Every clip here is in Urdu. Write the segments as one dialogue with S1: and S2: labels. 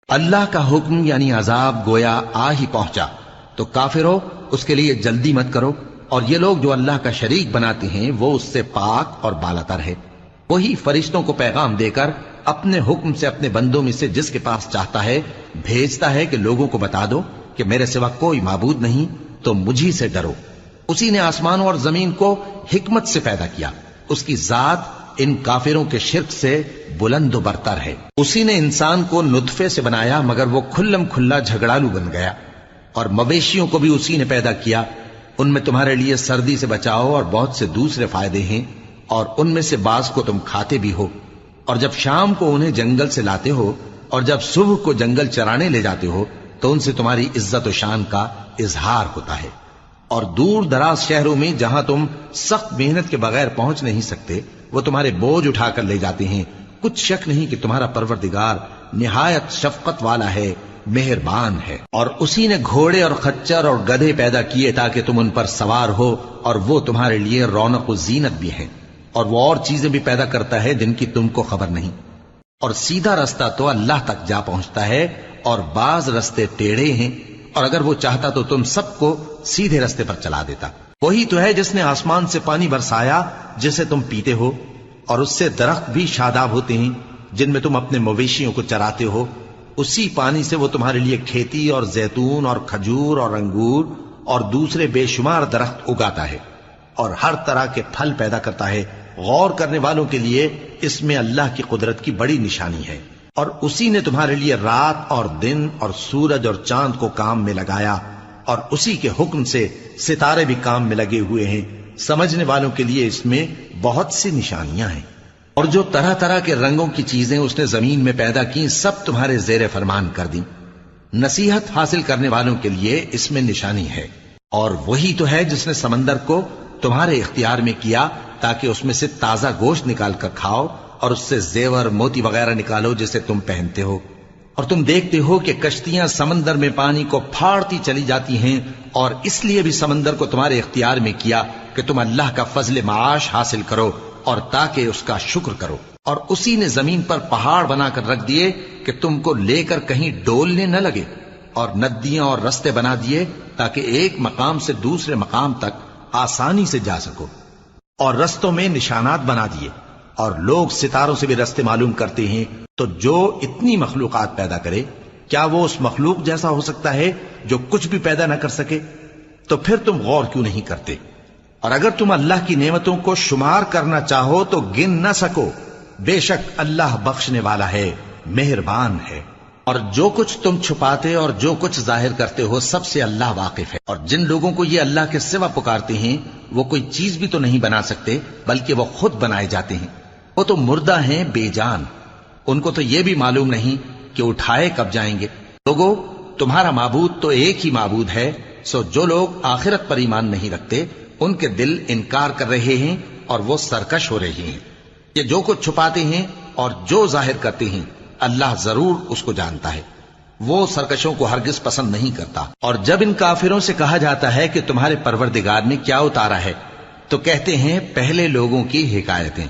S1: اللہ کا حکم یعنی عذاب گویا آ ہی پہنچا تو کافروں اس کے لیے جلدی مت کرو، اور یہ لوگ جو اللہ کا شریک بناتے ہیں وہ اس سے پاک اور بالاتر ہے۔ وہی فرشتوں کو پیغام دے کر اپنے حکم سے اپنے بندوں میں سے جس کے پاس چاہتا ہے بھیجتا ہے کہ لوگوں کو بتا دو کہ میرے سوا کوئی معبود نہیں، تو مجھی سے ڈرو۔ اسی نے آسمانوں اور زمین کو حکمت سے پیدا کیا، اس کی ذات ان کافروں کے شرک سے بلند و برتر ہے۔ اسی نے انسان کو نطفے سے بنایا مگر وہ کھلم کھلا جھگڑالو بن گیا، اور مویشیوں کو بھی اسی نے پیدا کیا، ان میں تمہارے لیے سردی سے بچاؤ اور بہت سے دوسرے فائدے ہیں، اور ان میں سے بعض کو تم کھاتے بھی ہو، اور جب شام کو انہیں جنگل سے لاتے ہو اور جب صبح کو جنگل چرانے لے جاتے ہو تو ان سے تمہاری عزت و شان کا اظہار ہوتا ہے۔ اور دور دراز شہروں میں جہاں تم سخت محنت کے بغیر پہنچ نہیں سکتے وہ تمہارے بوجھ اٹھا کر لے جاتے ہیں۔ کچھ شک نہیں کہ تمہارا پروردگار نہایت شفقت والا ہے، مہربان ہے۔ اور اسی نے گھوڑے اور خچر اور گدھے پیدا کیے تاکہ تم ان پر سوار ہو، اور وہ تمہارے لیے رونق و زینت بھی ہیں، اور وہ اور چیزیں بھی پیدا کرتا ہے جن کی تم کو خبر نہیں۔ اور سیدھا رستہ تو اللہ تک جا پہنچتا ہے، اور بعض رستے ٹیڑھے ہیں، اور اگر وہ چاہتا تو تم سب کو سیدھے رستے پر چلا دیتا۔ وہی تو ہے جس نے آسمان سے پانی برسایا جسے تم پیتے ہو، اور اس سے درخت بھی شاداب ہوتے ہیں جن میں تم اپنے مویشیوں کو چراتے ہو۔ اسی پانی سے وہ تمہارے لیے کھیتی اور زیتون اور کھجور اور انگور اور دوسرے بے شمار درخت اگاتا ہے، اور ہر طرح کے پھل پیدا کرتا ہے۔ غور کرنے والوں کے لیے اس میں اللہ کی قدرت کی بڑی نشانی ہے۔ اور اسی نے تمہارے لیے رات اور دن اور سورج اور چاند کو کام میں لگایا، اور اسی کے حکم سے ستارے بھی کام میں لگے ہوئے ہیں۔ سمجھنے والوں کے لیے اس میں بہت سی نشانیاں ہیں۔ اور جو طرح طرح کے رنگوں کی چیزیں اس نے زمین میں پیدا کی سب تمہارے زیر فرمان کر دیں۔ نصیحت حاصل کرنے والوں کے لیے اس میں نشانی ہے۔ اور وہی تو ہے جس نے سمندر کو تمہارے اختیار میں کیا تاکہ اس میں سے تازہ گوشت نکال کر کھاؤ، اور اس سے زیور موتی وغیرہ نکالو جسے تم پہنتے ہو۔ اور تم دیکھتے ہو کہ کشتیاں سمندر میں پانی کو پھاڑتی چلی جاتی ہیں، اور اس لیے بھی سمندر کو تمہارے اختیار میں کیا کہ تم اللہ کا فضل معاش حاصل کرو اور تاکہ اس کا شکر کرو۔ اور اسی نے زمین پر پہاڑ بنا کر رکھ دیے کہ تم کو لے کر کہیں ڈولنے نہ لگے، اور ندیاں اور رستے بنا دیے تاکہ ایک مقام سے دوسرے مقام تک آسانی سے جا سکو، اور رستوں میں نشانات بنا دیے۔ اور لوگ ستاروں سے بھی رستے معلوم کرتے ہیں۔ تو جو اتنی مخلوقات پیدا کرے کیا وہ اس مخلوق جیسا ہو سکتا ہے جو کچھ بھی پیدا نہ کر سکے؟ تو پھر تم غور کیوں نہیں کرتے؟ اور اگر تم اللہ کی نعمتوں کو شمار کرنا چاہو تو گن نہ سکو۔ بے شک اللہ بخشنے والا ہے، مہربان ہے۔ اور جو کچھ تم چھپاتے اور جو کچھ ظاہر کرتے ہو سب سے اللہ واقف ہے۔ اور جن لوگوں کو یہ اللہ کے سوا پکارتے ہیں وہ کوئی چیز بھی تو نہیں بنا سکتے بلکہ وہ خود بنائے جاتے ہیں۔ وہ تو مردہ ہیں بے جان، ان کو تو یہ بھی معلوم نہیں کہ اٹھائے کب جائیں گے۔ لوگوں، تمہارا معبود تو ایک ہی معبود ہے، سو جو لوگ آخرت پر ایمان نہیں رکھتے ان کے دل انکار کر رہے ہیں اور وہ سرکش ہو رہے ہیں۔ یہ جو کچھ چھپاتے ہیں اور جو ظاہر کرتے ہیں اللہ ضرور اس کو جانتا ہے، وہ سرکشوں کو ہرگز پسند نہیں کرتا۔ اور جب ان کافروں سے کہا جاتا ہے کہ تمہارے پروردگار نے کیا اتارا ہے تو کہتے ہیں پہلے لوگوں کی حکایتیں۔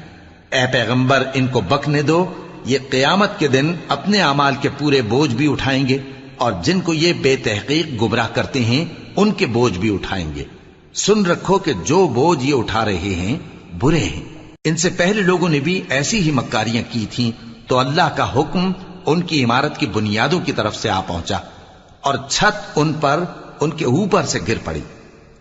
S1: اے پیغمبر ان کو بکنے دو، یہ قیامت کے دن اپنے اعمال کے پورے بوجھ بھی اٹھائیں گے، اور جن کو یہ بے تحقیق گمراہ کرتے ہیں ان کے بوجھ بھی اٹھائیں گے۔ سن رکھو کہ جو بوجھ یہ اٹھا رہے ہیں برے ہیں۔ ان سے پہلے لوگوں نے بھی ایسی ہی مکاریاں کی تھیں تو اللہ کا حکم ان کی عمارت کی بنیادوں کی طرف سے آ پہنچا، اور چھت ان پر ان کے اوپر سے گر پڑی،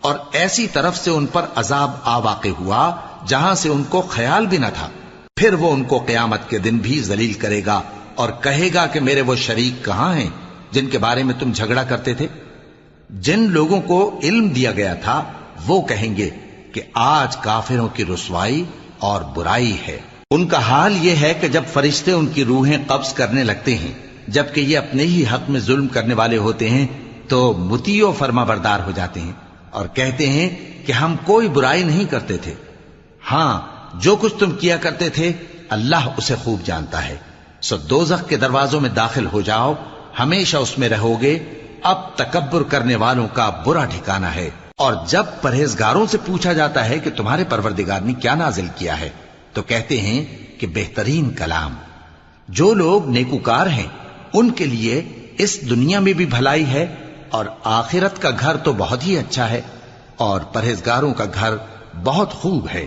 S1: اور ایسی طرف سے ان پر عذاب آ واقع ہوا جہاں سے ان کو خیال بھی نہ تھا۔ پھر وہ ان کو قیامت کے دن بھی ذلیل کرے گا اور کہے گا کہ میرے وہ شریک کہاں ہیں جن کے بارے میں تم جھگڑا کرتے تھے؟ جن لوگوں کو علم دیا گیا تھا وہ کہیں گے کہ آج کافروں کی رسوائی اور برائی ہے۔ ان کا حال یہ ہے کہ جب فرشتے ان کی روحیں قبض کرنے لگتے ہیں جبکہ یہ اپنے ہی حق میں ظلم کرنے والے ہوتے ہیں تو مطیع و فرما بردار ہو جاتے ہیں اور کہتے ہیں کہ ہم کوئی برائی نہیں کرتے تھے۔ ہاں، جو کچھ تم کیا کرتے تھے اللہ اسے خوب جانتا ہے۔ سو دوزخ کے دروازوں میں داخل ہو جاؤ، ہمیشہ اس میں رہو گے۔ اب تکبر کرنے والوں کا برا ٹھکانہ ہے۔ اور جب پرہیزگاروں سے پوچھا جاتا ہے کہ تمہارے پروردگار نے کیا نازل کیا ہے تو کہتے ہیں کہ بہترین کلام۔ جو لوگ نیکوکار ہیں ان کے لیے اس دنیا میں بھی بھلائی ہے اور آخرت کا گھر تو بہت ہی اچھا ہے، اور پرہیزگاروں کا گھر بہت خوب ہے۔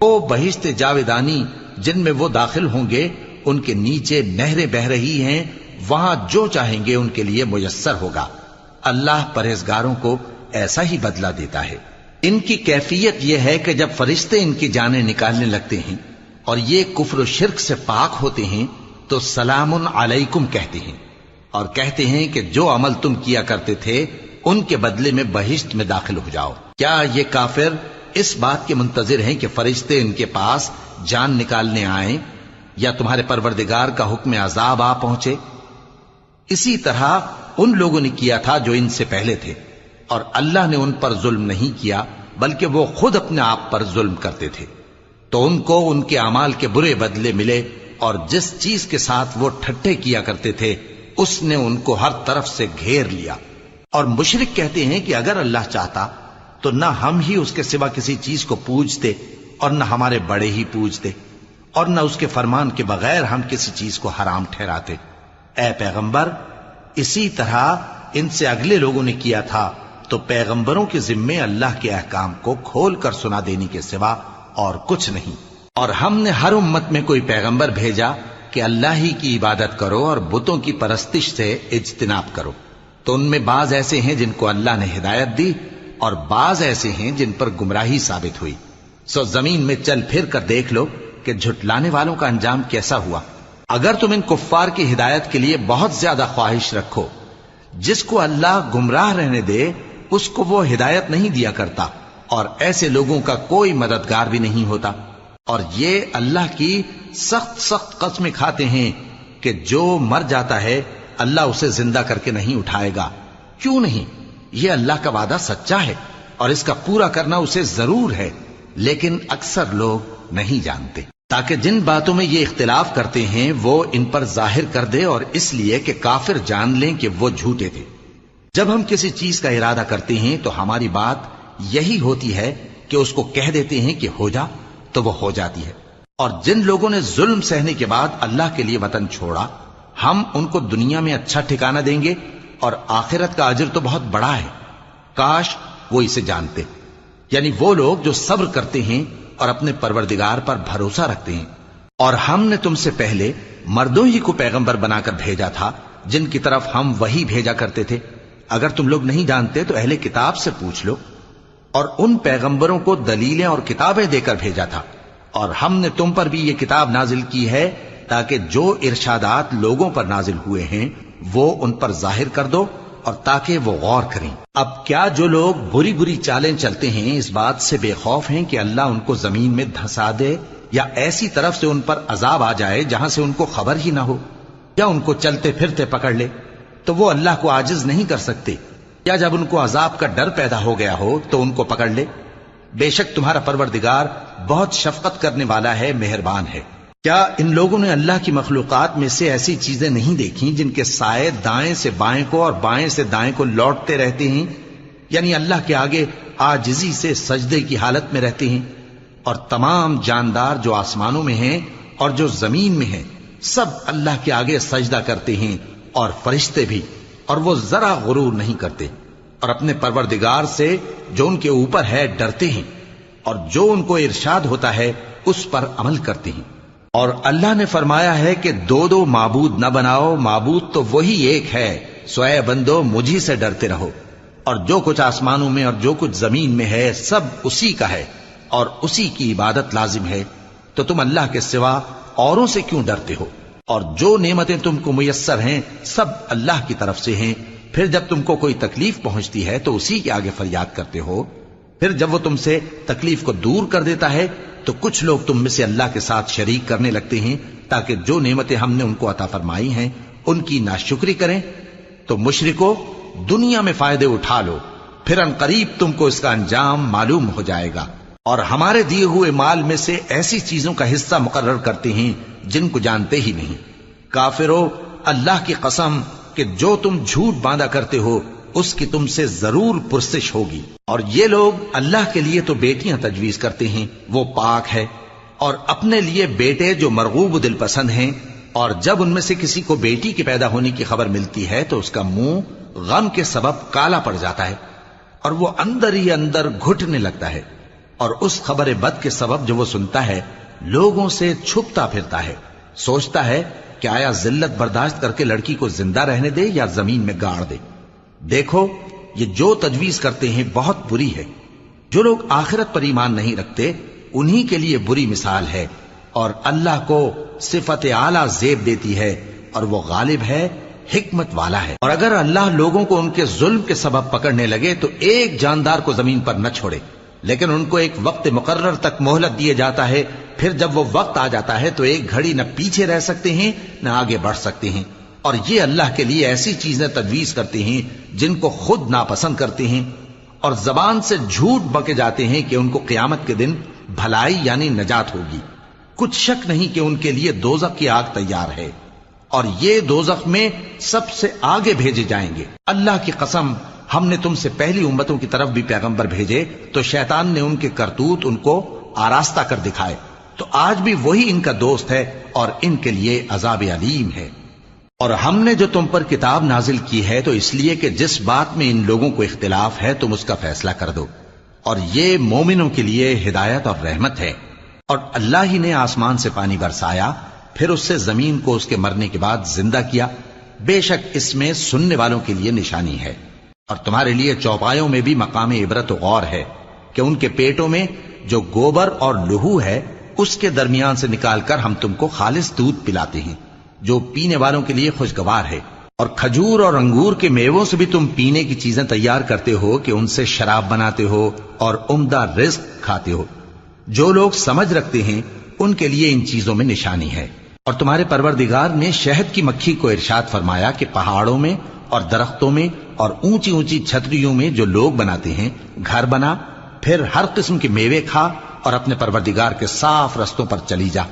S1: وہ بہشت جاویدانی جن میں وہ داخل ہوں گے، ان کے نیچے نہریں بہہ رہی ہیں، وہاں جو چاہیں گے ان کے لیے میسر ہوگا۔ اللہ پرہیزگاروں کو ایسا ہی بدلہ دیتا ہے۔ ان کی کیفیت یہ ہے کہ جب فرشتے ان کی جانیں نکالنے لگتے ہیں اور یہ کفر و شرک سے پاک ہوتے ہیں تو سلام علیکم کہتے ہیں، اور کہتے ہیں کہ جو عمل تم کیا کرتے تھے ان کے بدلے میں بہشت میں داخل ہو جاؤ۔ کیا یہ کافر اس بات کے منتظر ہیں کہ فرشتے ان کے پاس جان نکالنے آئیں یا تمہارے پروردگار کا حکم عذاب آ پہنچے؟ اسی طرح ان لوگوں نے کیا تھا جو ان سے پہلے تھے، اور اللہ نے ان پر ظلم نہیں کیا بلکہ وہ خود اپنے آپ پر ظلم کرتے تھے۔ تو ان کو ان کے اعمال کے برے بدلے ملے، اور جس چیز کے ساتھ وہ ٹھٹھے کیا کرتے تھے اس نے ان کو ہر طرف سے گھیر لیا۔ اور مشرک کہتے ہیں کہ اگر اللہ چاہتا تو نہ ہم ہی اس کے سوا کسی چیز کو پوجتے اور نہ ہمارے بڑے ہی پوجتے، اور نہ اس کے فرمان کے بغیر ہم کسی چیز کو حرام ٹھہراتے۔ اے پیغمبر، اسی طرح ان سے اگلے لوگوں نے کیا تھا، تو پیغمبروں کے ذمے اللہ کے احکام کو کھول کر سنا دینے کے سوا اور کچھ نہیں۔ اور ہم نے ہر امت میں کوئی پیغمبر بھیجا کہ اللہ ہی کی عبادت کرو اور بتوں کی پرستش سے اجتناب کرو، تو ان میں بعض ایسے ہیں جن کو اللہ نے ہدایت دی اور بعض ایسے ہیں جن پر گمراہی ثابت ہوئی۔ سو زمین میں چل پھر کر دیکھ لو کہ جھٹلانے والوں کا انجام کیسا ہوا۔ اگر تم ان کفار کی ہدایت کے لیے بہت زیادہ خواہش رکھو، جس کو اللہ گمراہ رہنے دے اس کو وہ ہدایت نہیں دیا کرتا، اور ایسے لوگوں کا کوئی مددگار بھی نہیں ہوتا۔ اور یہ اللہ کی سخت سخت قسمیں کھاتے ہیں کہ جو مر جاتا ہے اللہ اسے زندہ کر کے نہیں اٹھائے گا۔ کیوں نہیں؟ یہ اللہ کا وعدہ سچا ہے اور اس کا پورا کرنا اسے ضرور ہے، لیکن اکثر لوگ نہیں جانتے۔ تاکہ جن باتوں میں یہ اختلاف کرتے ہیں وہ ان پر ظاہر کر دے، اور اس لیے کہ کافر جان لیں کہ وہ جھوٹے تھے۔ جب ہم کسی چیز کا ارادہ کرتے ہیں تو ہماری بات یہی ہوتی ہے کہ اس کو کہہ دیتے ہیں کہ ہو جا، تو وہ ہو جاتی ہے۔ اور جن لوگوں نے ظلم سہنے کے بعد اللہ کے لیے وطن چھوڑا، ہم ان کو دنیا میں اچھا ٹھکانہ دیں گے، اور آخرت کا اجر تو بہت بڑا ہے۔ کاش وہ اسے جانتے، یعنی وہ لوگ جو صبر کرتے ہیں اور اپنے پروردگار پر بھروسہ رکھتے ہیں۔ اور ہم نے تم سے پہلے مردوں ہی کو پیغمبر بنا کر بھیجا تھا جن کی طرف ہم وحی بھیجا کرتے تھے۔ اگر تم لوگ نہیں جانتے تو اہل کتاب سے پوچھ لو۔ اور ان پیغمبروں کو دلیلیں اور کتابیں دے کر بھیجا تھا، اور ہم نے تم پر بھی یہ کتاب نازل کی ہے تاکہ جو ارشادات لوگوں پر نازل ہوئے ہیں وہ ان پر ظاہر کر دو، اور تاکہ وہ غور کریں۔ اب کیا جو لوگ بری بری چالیں چلتے ہیں اس بات سے بے خوف ہیں کہ اللہ ان کو زمین میں دھسا دے، یا ایسی طرف سے ان پر عذاب آ جائے جہاں سے ان کو خبر ہی نہ ہو، یا ان کو چلتے پھرتے پکڑ لے، تو وہ اللہ کو عاجز نہیں کر سکتے، یا جب ان کو عذاب کا ڈر پیدا ہو گیا ہو تو ان کو پکڑ لے؟ بے شک تمہارا پروردگار بہت شفقت کرنے والا ہے، مہربان ہے۔ کیا ان لوگوں نے اللہ کی مخلوقات میں سے ایسی چیزیں نہیں دیکھی جن کے سائے دائیں سے بائیں کو اور بائیں سے دائیں کو لوٹتے رہتے ہیں، یعنی اللہ کے آگے عاجزی سے سجدے کی حالت میں رہتے ہیں؟ اور تمام جاندار جو آسمانوں میں ہیں اور جو زمین میں ہیں سب اللہ کے آگے سجدہ کرتے ہیں، اور فرشتے بھی، اور وہ ذرا غرور نہیں کرتے، اور اپنے پروردگار سے جو ان کے اوپر ہے ڈرتے ہیں، اور جو ان کو ارشاد ہوتا ہے اس پر عمل کرتے ہیں۔ اور اللہ نے فرمایا ہے کہ دو دو معبود نہ بناؤ، معبود تو وہی ایک ہے، سو اے بندو مجھی سے ڈرتے رہو۔ اور جو کچھ آسمانوں میں اور جو کچھ زمین میں ہے سب اسی کا ہے، اور اسی کی عبادت لازم ہے، تو تم اللہ کے سوا اوروں سے کیوں ڈرتے ہو؟ اور جو نعمتیں تم کو میسر ہیں سب اللہ کی طرف سے ہیں۔ پھر جب تم کو کوئی تکلیف پہنچتی ہے تو اسی کے آگے فریاد کرتے ہو، پھر جب وہ تم سے تکلیف کو دور کر دیتا ہے تو کچھ لوگ تم میں سے اللہ کے ساتھ شریک کرنے لگتے ہیں تاکہ جو نعمتیں ہم نے ان کو عطا فرمائی ہیں ان کی ناشکری کریں۔ تو مشرکو، دنیا میں فائدے اٹھا لو، پھر ان قریب تم کو اس کا انجام معلوم ہو جائے گا۔ اور ہمارے دیے ہوئے مال میں سے ایسی چیزوں کا حصہ مقرر کرتے ہیں جن کو جانتے ہی نہیں۔ کافرو، اللہ کی قسم کہ جو تم جھوٹ باندھا کرتے ہو اس کی تم سے ضرور پرسش ہوگی۔ اور یہ لوگ اللہ کے لیے تو بیٹیاں تجویز کرتے ہیں، وہ پاک ہے، اور اپنے لیے بیٹے جو مرغوب دل پسند ہیں اور جب ان میں سے کسی کو بیٹی کے پیدا ہونے کی خبر ملتی ہے تو اس کا منہ غم کے سبب کالا پڑ جاتا ہے اور وہ اندر ہی اندر گھٹنے لگتا ہے، اور اس خبر بد کے سبب جو وہ سنتا ہے لوگوں سے چھپتا پھرتا ہے، سوچتا ہے کہ آیا ذلت برداشت کر کے لڑکی کو زندہ رہنے دے یا زمین میں گاڑ دے۔ دیکھو یہ جو تجویز کرتے ہیں بہت بری ہے۔ جو لوگ آخرت پر ایمان نہیں رکھتے انہی کے لیے بری مثال ہے، اور اللہ کو صفت اعلیٰ زیب دیتی ہے اور وہ غالب ہے، حکمت والا ہے۔ اور اگر اللہ لوگوں کو ان کے ظلم کے سبب پکڑنے لگے تو ایک جاندار کو زمین پر نہ چھوڑے، لیکن ان کو ایک وقت مقرر تک مہلت دیے جاتا ہے، پھر جب وہ وقت آ جاتا ہے تو ایک گھڑی نہ پیچھے رہ سکتے ہیں نہ آگے بڑھ سکتے ہیں۔ اور یہ اللہ کے لیے ایسی چیزیں تجویز کرتے ہیں جن کو خود ناپسند کرتے ہیں، اور زبان سے جھوٹ بکے جاتے ہیں کہ ان کو قیامت کے دن بھلائی یعنی نجات ہوگی۔ کچھ شک نہیں کہ ان کے لیے دوزخ کی آگ تیار ہے، اور یہ دوزخ میں سب سے آگے بھیجے جائیں گے۔ اللہ کی قسم، ہم نے تم سے پہلی امتوں کی طرف بھی پیغمبر بھیجے تو شیطان نے ان کے کرتوت ان کو آراستہ کر دکھائے، تو آج بھی وہی ان کا دوست ہے اور ان کے لیے عذاب علیم ہے۔ اور ہم نے جو تم پر کتاب نازل کی ہے تو اس لیے کہ جس بات میں ان لوگوں کو اختلاف ہے تم اس کا فیصلہ کر دو، اور یہ مومنوں کے لیے ہدایت اور رحمت ہے۔ اور اللہ ہی نے آسمان سے پانی برسایا، پھر اس سے زمین کو اس کے مرنے کے بعد زندہ کیا، بے شک اس میں سننے والوں کے لیے نشانی ہے۔ اور تمہارے لیے چوپایوں میں بھی مقام عبرت و غور ہے کہ ان کے پیٹوں میں جو گوبر اور لہو ہے اس کے درمیان سے نکال کر ہم تم کو خالص دودھ پلاتے ہیں جو پینے والوں کے لیے خوشگوار ہے، اور کھجور اور انگور کے میووں سے بھی تم پینے کی چیزیں تیار کرتے ہو کہ ان سے شراب بناتے ہو اور عمدہ رزق کھاتے ہو۔ جو لوگ سمجھ رکھتے ہیں ان کے لیے ان چیزوں میں نشانی ہے۔ اور تمہارے پروردگار نے شہد کی مکھی کو ارشاد فرمایا کہ پہاڑوں میں اور درختوں میں اور اونچی اونچی چھتریوں میں جو لوگ بناتے ہیں گھر بنا، پھر ہر قسم کے میوے کھا اور اپنے پروردگار کے صاف رستوں پر چلی جا۔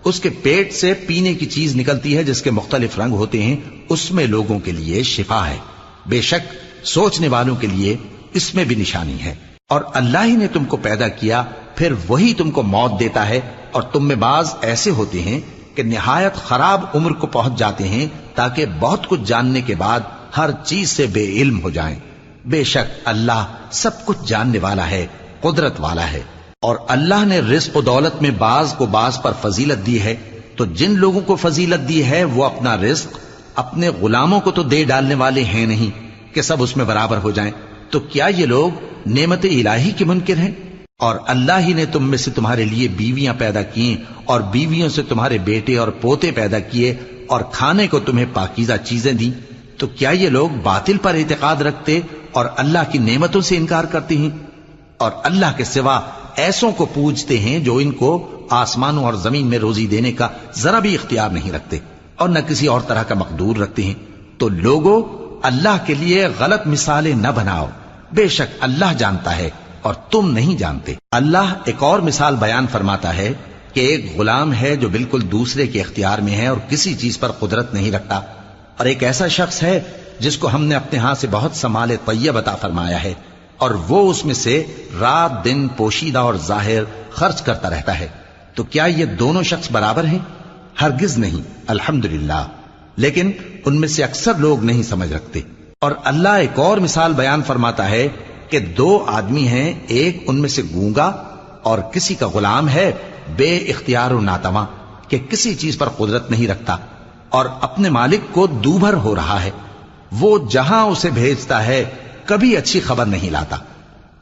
S1: اس کے پیٹ سے پینے کی چیز نکلتی ہے جس کے مختلف رنگ ہوتے ہیں، اس میں لوگوں کے لیے شفا ہے، بے شک سوچنے والوں کے لیے اس میں بھی نشانی ہے۔ اور اللہ ہی نے تم کو پیدا کیا، پھر وہی تم کو موت دیتا ہے، اور تم میں بعض ایسے ہوتے ہیں کہ نہایت خراب عمر کو پہنچ جاتے ہیں تاکہ بہت کچھ جاننے کے بعد ہر چیز سے بے علم ہو جائیں۔ بے شک اللہ سب کچھ جاننے والا ہے، قدرت والا ہے۔ اور اللہ نے رزق و دولت میں بعض کو بعض پر فضیلت دی ہے، تو جن لوگوں کو فضیلت دی ہے وہ اپنا رزق اپنے غلاموں کو تو دے ڈالنے والے ہیں نہیں کہ سب اس میں برابر ہو جائیں، تو کیا یہ لوگ نعمت الہی کے منکر ہیں؟ اور اللہ ہی نے تم میں سے تمہارے لیے بیویاں پیدا کی اور بیویوں سے تمہارے بیٹے اور پوتے پیدا کیے اور کھانے کو تمہیں پاکیزہ چیزیں دیں، تو کیا یہ لوگ باطل پر اعتقاد رکھتے اور اللہ کی نعمتوں سے انکار کرتے ہیں؟ اور اللہ کے سوا ایسوں کو پوجتے ہیں جو ان کو آسمانوں اور زمین میں روزی دینے کا ذرا بھی اختیار نہیں رکھتے اور نہ کسی اور طرح کا مقدور رکھتے ہیں۔ تو لوگوں اللہ کے لیے غلط مثالیں نہ بناؤ، بے شک اللہ جانتا ہے اور تم نہیں جانتے۔ اللہ ایک اور مثال بیان فرماتا ہے کہ ایک غلام ہے جو بالکل دوسرے کے اختیار میں ہے اور کسی چیز پر قدرت نہیں رکھتا، اور ایک ایسا شخص ہے جس کو ہم نے اپنے ہاں سے بہت سا مال طیب عطا فرمایا ہے اور وہ اس میں سے رات دن پوشیدہ اور ظاہر خرچ کرتا رہتا ہے، تو کیا یہ دونوں شخص برابر ہیں؟ ہرگز نہیں، الحمدللہ، لیکن ان میں سے اکثر لوگ نہیں سمجھ رکھتے۔ اور اللہ ایک اور مثال بیان فرماتا ہے کہ دو آدمی ہیں، ایک ان میں سے گونگا اور کسی کا غلام ہے بے اختیار و ناتواں کہ کسی چیز پر قدرت نہیں رکھتا اور اپنے مالک کو دوبھر ہو رہا ہے، وہ جہاں اسے بھیجتا ہے کبھی اچھی خبر نہیں لاتا۔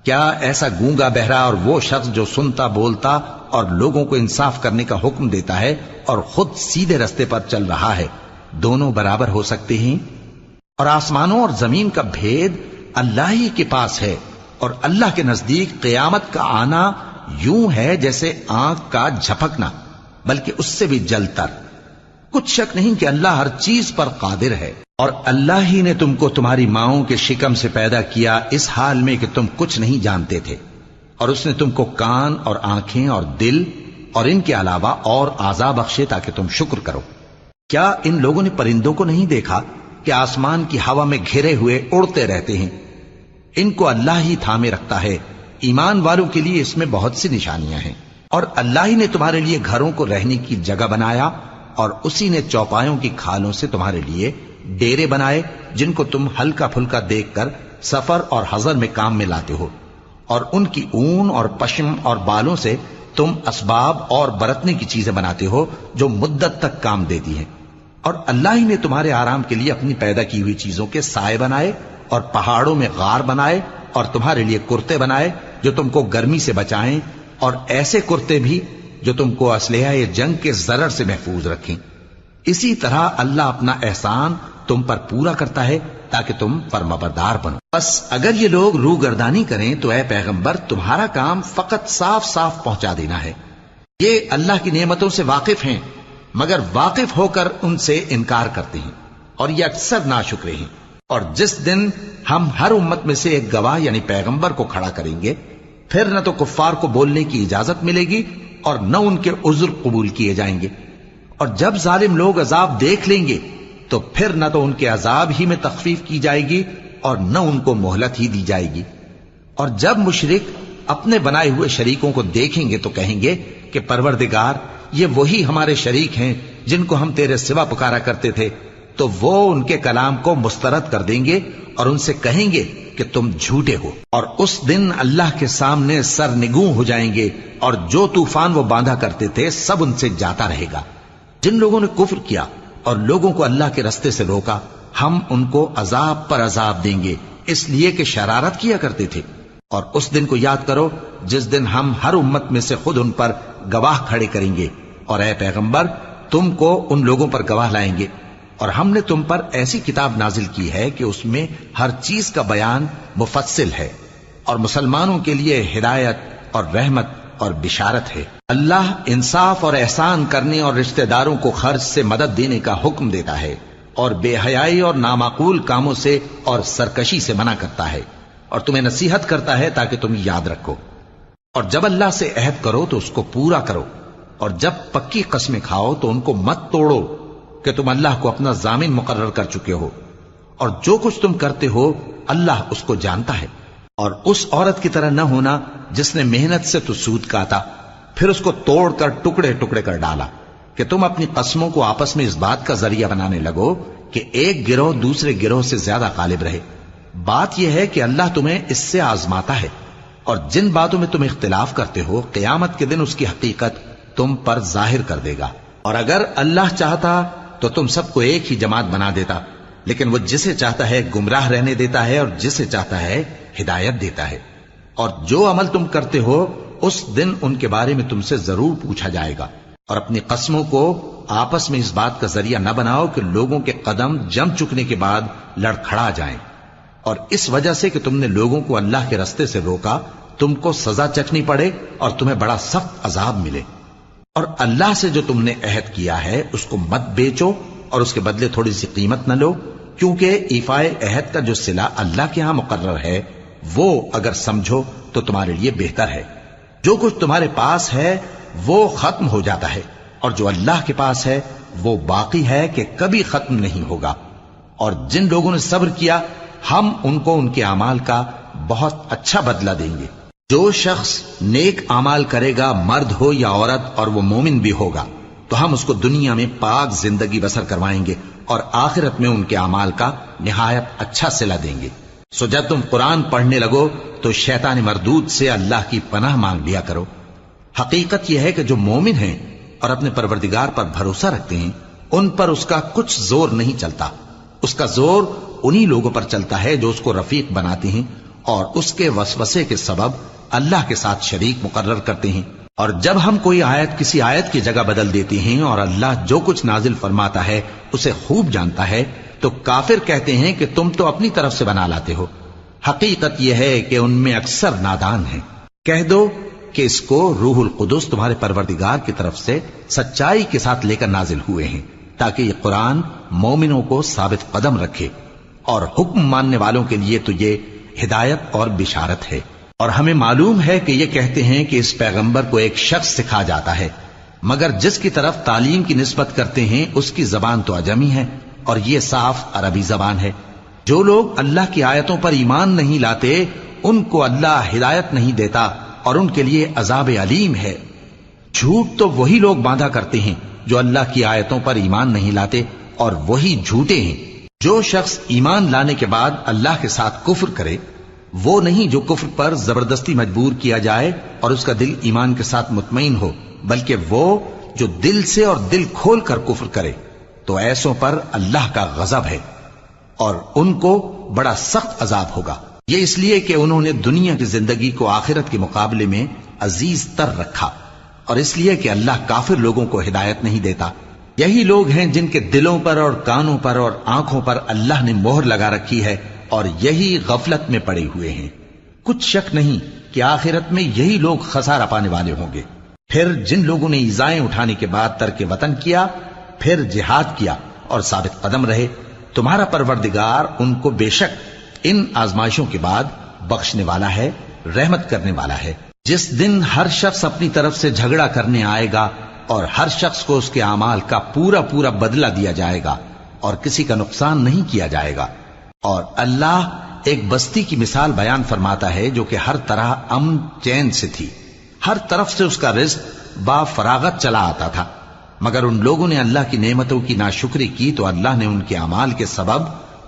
S1: کیا ایسا گونگا بہرا اور وہ شخص جو سنتا بولتا اور لوگوں کو انصاف کرنے کا حکم دیتا ہے اور خود سیدھے رستے پر چل رہا ہے، دونوں برابر ہو سکتے ہیں؟ اور آسمانوں اور زمین کا بھید اللہ ہی کے پاس ہے، اور اللہ کے نزدیک قیامت کا آنا یوں ہے جیسے آنکھ کا جھپکنا، بلکہ اس سے بھی جل تر۔ کچھ شک نہیں کہ اللہ ہر چیز پر قادر ہے۔ اور اللہ ہی نے تم کو تمہاری ماؤں کے شکم سے پیدا کیا اس حال میں کہ تم کچھ نہیں جانتے تھے، اور اس نے تم کو کان اور آنکھیں اور دل اور ان کے علاوہ اور اعضاء بخشے تاکہ تم شکر کرو۔ کیا ان لوگوں نے پرندوں کو نہیں دیکھا کہ آسمان کی ہوا میں گھرے ہوئے اڑتے رہتے ہیں؟ ان کو اللہ ہی تھامے رکھتا ہے۔ ایمان والوں کے لیے اس میں بہت سی نشانیاں ہیں۔ اور اللہ ہی نے تمہارے لیے گھروں کو رہنے کی جگہ بنایا اور اسی نے چوپایوں کی کھالوں سے تمہارے لیے ڈیرے بنائے جن کو تم ہلکا پھلکا دیکھ کر سفر اور حضر میں کام میں لاتے ہو، اور ان کی اون اور پشم اور بالوں سے تم اسباب اور برتنے کی چیزیں بناتے ہو جو مدت تک کام دیتی ہیں۔ اور اللہ ہی نے تمہارے آرام کے لیے اپنی پیدا کی ہوئی چیزوں کے سائے بنائے اور پہاڑوں میں غار بنائے اور تمہارے لیے کرتے بنائے جو تم کو گرمی سے بچائیں، اور ایسے کرتے بھی جو تم کو اسلحہ جنگ کے ضرر سے محفوظ رکھیں۔ اسی طرح اللہ اپنا احسان تم پر پورا کرتا ہے تاکہ تم فرمانبردار بنو۔ بس اگر یہ لوگ روگردانی کریں تو اے پیغمبر تمہارا کام فقط صاف صاف پہنچا دینا ہے۔ یہ اللہ کی نعمتوں سے واقف ہیں مگر واقف ہو کر ان سے انکار کرتے ہیں، اور یہ اکثر ناشکرے ہیں۔ اور جس دن ہم ہر امت میں سے ایک گواہ یعنی پیغمبر کو کھڑا کریں گے، پھر نہ تو کفار کو بولنے کی اجازت ملے گی اور نہ ان کے عذر قبول کیے جائیں گے۔ اور جب ظالم لوگ عذاب دیکھ لیں گے تو پھر نہ تو ان کے عذاب ہی میں تخفیف کی جائے گی اور نہ ان کو مہلت ہی دی جائے گی۔ اور جب مشرک اپنے بنائے ہوئے شریکوں کو دیکھیں گے تو کہیں گے کہ پروردگار یہ وہی ہمارے شریک ہیں جن کو ہم تیرے سوا پکارا کرتے تھے، تو وہ ان کے کلام کو مسترد کر دیں گے اور ان سے کہیں گے کہ تم جھوٹے ہو۔ اور اس دن اللہ کے سامنے سر نگوں ہو جائیں گے، اور جو طوفان وہ باندھا کرتے تھے سب ان سے جاتا رہے گا۔ جن لوگوں نے کفر کیا اور لوگوں کو اللہ کے رستے سے روکا، ہم ان کو عذاب پر عذاب دیں گے اس لیے کہ شرارت کیا کرتے تھے۔ اور اس دن کو یاد کرو جس دن ہم ہر امت میں سے خود ان پر گواہ کھڑے کریں گے، اور اے پیغمبر تم کو ان لوگوں پر گواہ لائیں گے۔ اور ہم نے تم پر ایسی کتاب نازل کی ہے کہ اس میں ہر چیز کا بیان مفصل ہے، اور مسلمانوں کے لیے ہدایت اور رحمت اور بشارت ہے۔ اللہ انصاف اور احسان کرنے اور رشتہ داروں کو خرچ سے مدد دینے کا حکم دیتا ہے، اور بے حیائی اور نامعقول کاموں سے اور سرکشی سے منع کرتا ہے، اور تمہیں نصیحت کرتا ہے تاکہ تم یاد رکھو۔ اور جب اللہ سے عہد کرو تو اس کو پورا کرو، اور جب پکی قسمیں کھاؤ تو ان کو مت توڑو کہ تم اللہ کو اپنا ضامن مقرر کر چکے ہو، اور جو کچھ تم کرتے ہو اللہ اس کو جانتا ہے۔ اور اس عورت کی طرح نہ ہونا جس نے محنت سے تو سود کاتا پھر اس کو توڑ کر ٹکڑے ٹکڑے کر ڈالا، کہ تم اپنی قسموں کو آپس میں اس بات کا ذریعہ بنانے لگو کہ ایک گروہ دوسرے گروہ سے زیادہ غالب رہے۔ بات یہ ہے کہ اللہ تمہیں اس سے آزماتا ہے، اور جن باتوں میں تم اختلاف کرتے ہو قیامت کے دن اس کی حقیقت تم پر ظاہر کر دے گا۔ اور اگر اللہ چاہتا تو تم سب کو ایک ہی جماعت بنا دیتا، لیکن وہ جسے چاہتا ہے گمراہ رہنے دیتا ہے اور جسے چاہتا ہے ہدایت دیتا ہے۔ اور جو عمل تم کرتے ہو اس دن ان کے بارے میں تم سے ضرور پوچھا جائے گا۔ اور اپنی قسموں کو آپس میں اس بات کا ذریعہ نہ بناؤ کہ لوگوں کے قدم جم چکنے کے بعد لڑکھڑا جائیں، اور اس وجہ سے کہ تم نے لوگوں کو اللہ کے رستے سے روکا تم کو سزا چکھنی پڑے اور تمہیں بڑا سخت عذاب ملے۔ اور اللہ سے جو تم نے عہد کیا ہے اس کو مت بیچو اور اس کے بدلے تھوڑی سی قیمت نہ لو، کیونکہ ایفائے عہد کا جو صلہ اللہ کے ہاں مقرر ہے وہ اگر سمجھو تو تمہارے لیے بہتر ہے۔ جو کچھ تمہارے پاس ہے وہ ختم ہو جاتا ہے، اور جو اللہ کے پاس ہے وہ باقی ہے کہ کبھی ختم نہیں ہوگا۔ اور جن لوگوں نے صبر کیا ہم ان کو ان کے اعمال کا بہت اچھا بدلہ دیں گے۔ جو شخص نیک اعمال کرے گا مرد ہو یا عورت اور وہ مومن بھی ہوگا تو ہم اس کو دنیا میں پاک زندگی بسر کروائیں گے اور آخرت میں ان کے اعمال کا نہایت اچھا صلہ دیں گے۔ سو جب تم قرآن پڑھنے لگو تو شیطان مردود سے اللہ کی پناہ مانگ لیا کرو۔ حقیقت یہ ہے کہ جو مومن ہیں اور اپنے پروردگار پر بھروسہ رکھتے ہیں ان پر اس کا کچھ زور نہیں چلتا۔ اس کا زور انہی لوگوں پر چلتا ہے جو اس کو رفیق بناتے ہیں اور اس کے وسوسے کے سبب اللہ کے ساتھ شریک مقرر کرتے ہیں۔ اور جب ہم کوئی آیت کسی آیت کی جگہ بدل دیتے ہیں اور اللہ جو کچھ نازل فرماتا ہے اسے خوب جانتا ہے تو کافر کہتے ہیں کہ تم تو اپنی طرف سے بنا لاتے ہو۔ حقیقت یہ ہے کہ ان میں اکثر نادان ہیں۔ کہہ دو کہ اس کو روح القدس تمہارے پروردگار کی طرف سے سچائی کے ساتھ لے کر نازل ہوئے ہیں تاکہ یہ قرآن مومنوں کو ثابت قدم رکھے، اور حکم ماننے والوں کے لیے تو یہ ہدایت اور بشارت ہے۔ اور ہمیں معلوم ہے کہ یہ کہتے ہیں کہ اس پیغمبر کو ایک شخص سکھا جاتا ہے، مگر جس کی طرف تعلیم کی نسبت کرتے ہیں اس کی زبان تو عجمی ہے اور یہ صاف عربی زبان ہے۔ جو لوگ اللہ کی آیتوں پر ایمان نہیں لاتے ان کو اللہ ہدایت نہیں دیتا اور ان کے لیے عذاب علیم ہے۔ جھوٹ تو وہی لوگ باندھا کرتے ہیں جو اللہ کی آیتوں پر ایمان نہیں لاتے اور وہی جھوٹے ہیں۔ جو شخص ایمان لانے کے بعد اللہ کے ساتھ کفر کرے وہ نہیں جو کفر پر زبردستی مجبور کیا جائے اور اس کا دل ایمان کے ساتھ مطمئن ہو، بلکہ وہ جو دل سے اور دل کھول کر کفر کرے، تو ایسوں پر اللہ کا غضب ہے اور ان کو بڑا سخت عذاب ہوگا۔ یہ اس لیے کہ انہوں نے دنیا کی زندگی کو آخرت کے مقابلے میں عزیز تر رکھا، اور اس لیے کہ اللہ کافر لوگوں کو ہدایت نہیں دیتا۔ یہی لوگ ہیں جن کے دلوں پر اور کانوں پر اور آنکھوں پر اللہ نے مہر لگا رکھی ہے، اور یہی غفلت میں پڑے ہوئے ہیں۔ کچھ شک نہیں کہ آخرت میں یہی لوگ خسارہ پانے والے ہوں گے۔ پھر جن لوگوں نے ایذائیں اٹھانے کے بعد ترک وطن کیا، پھر جہاد کیا اور ثابت قدم رہے، تمہارا پروردگار ان کو بے شک ان آزمائشوں کے بعد بخشنے والا ہے، رحمت کرنے والا ہے۔ جس دن ہر شخص اپنی طرف سے جھگڑا کرنے آئے گا اور ہر شخص کو اس کے اعمال کا پورا پورا بدلہ دیا جائے گا اور کسی کا نقصان نہیں کیا جائے گا۔ اور اللہ ایک بستی کی مثال بیان فرماتا ہے جو کہ ہر طرح امن چین سے تھی، ہر طرف سے اس کا رزق با فراغت چلا آتا تھا، مگر ان لوگوں نے اللہ کی نعمتوں کی ناشکری کی تو اللہ نے ان کے اعمال کے سبب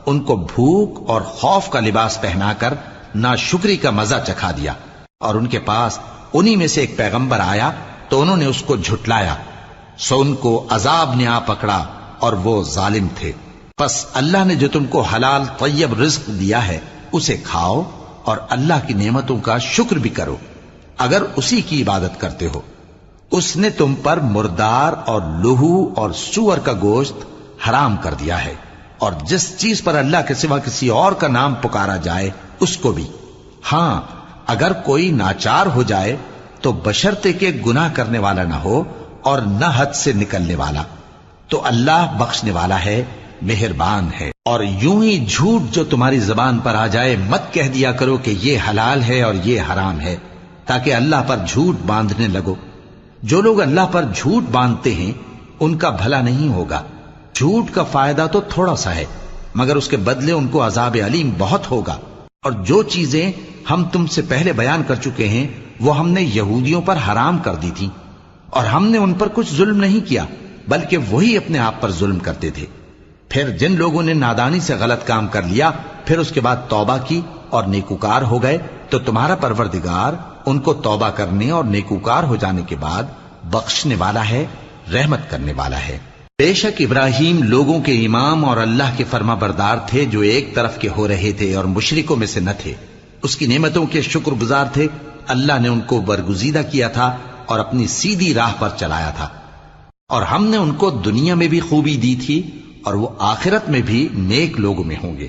S1: ان کو بھوک اور خوف کا لباس پہنا کر ناشکری کا مزہ چکھا دیا۔ اور ان کے پاس انہی میں سے ایک پیغمبر آیا تو انہوں نے اس کو جھٹلایا، سو ان کو عذاب نے آ پکڑا اور وہ ظالم تھے۔ پس اللہ نے جو تم کو حلال طیب رزق دیا ہے اسے کھاؤ اور اللہ کی نعمتوں کا شکر بھی کرو اگر اسی کی عبادت کرتے ہو۔ اس نے تم پر مردار اور لہو اور سور کا گوشت حرام کر دیا ہے، اور جس چیز پر اللہ کے سوا کسی اور کا نام پکارا جائے اس کو بھی۔ ہاں اگر کوئی ناچار ہو جائے تو بشرطے کہ گناہ کرنے والا نہ ہو اور نہ حد سے نکلنے والا، تو اللہ بخشنے والا ہے، مہربان ہے۔ اور یوں ہی جھوٹ جو تمہاری زبان پر آ جائے مت کہہ دیا کرو کہ یہ حلال ہے اور یہ حرام ہے، تاکہ اللہ پر جھوٹ باندھنے لگو۔ جو لوگ اللہ پر جھوٹ باندھتے ہیں ان کا بھلا نہیں ہوگا۔ جھوٹ کا فائدہ تو تھوڑا سا ہے، مگر اس کے بدلے ان کو عذاب علیم بہت ہوگا۔ اور جو چیزیں ہم تم سے پہلے بیان کر چکے ہیں وہ ہم نے یہودیوں پر حرام کر دی تھی، اور ہم نے ان پر کچھ ظلم نہیں کیا بلکہ وہی اپنے آپ پر ظلم کرتے تھے۔ پھر جن لوگوں نے نادانی سے غلط کام کر لیا پھر اس کے بعد توبہ کی اور نیکوکار ہو گئے تو تمہارا پروردگار ان کو توبہ کرنے اور نیکوکار ہو جانے کے بعد بخشنے والا ہے، رحمت کرنے والا ہے۔ بے شک ابراہیم لوگوں کے امام اور اللہ کے فرما بردار تھے جو ایک طرف کے ہو رہے تھے اور مشرکوں میں سے نہ تھے۔ اس کی نعمتوں کے شکر گزار تھے۔ اللہ نے ان کو برگزیدہ کیا تھا اور اپنی سیدھی راہ پر چلایا تھا، اور ہم نے ان کو دنیا میں بھی خوبی دی تھی اور وہ آخرت میں بھی نیک لوگوں میں ہوں گے۔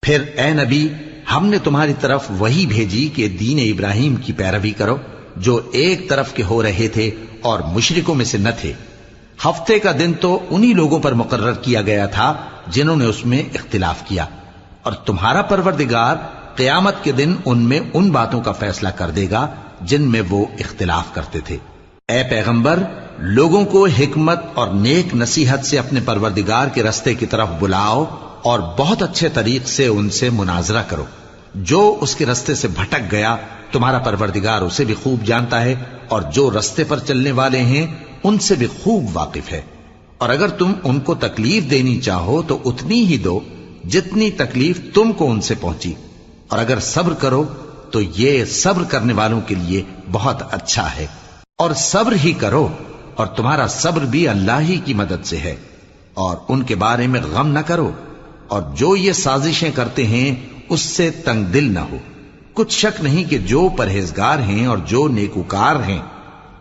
S1: پھر اے نبی ہم نے تمہاری طرف وہی بھیجی کہ دین ابراہیم کی پیروی کرو جو ایک طرف کے ہو رہے تھے اور مشرکوں میں سے نہ تھے۔ ہفتے کا دن تو انہی لوگوں پر مقرر کیا گیا تھا جنہوں نے اس میں اختلاف کیا، اور تمہارا پروردگار قیامت کے دن ان میں ان باتوں کا فیصلہ کر دے گا جن میں وہ اختلاف کرتے تھے۔ اے پیغمبر لوگوں کو حکمت اور نیک نصیحت سے اپنے پروردگار کے رستے کی طرف بلاؤ اور بہت اچھے طریق سے ان سے مناظرہ کرو۔ جو اس کے رستے سے بھٹک گیا تمہارا پروردگار اسے بھی خوب جانتا ہے، اور جو رستے پر چلنے والے ہیں ان سے بھی خوب واقف ہے۔ اور اگر تم ان کو تکلیف دینی چاہو تو اتنی ہی دو جتنی تکلیف تم کو ان سے پہنچی، اور اگر صبر کرو تو یہ صبر کرنے والوں کے لیے بہت اچھا ہے۔ اور صبر ہی کرو، اور تمہارا صبر بھی اللہ ہی کی مدد سے ہے، اور ان کے بارے میں غم نہ کرو، اور جو یہ سازشیں کرتے ہیں اس سے تنگ دل نہ ہو۔ کچھ شک نہیں کہ جو پرہیزگار ہیں اور جو نیکوکار ہیں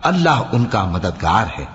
S1: اللہ ان کا مددگار ہے۔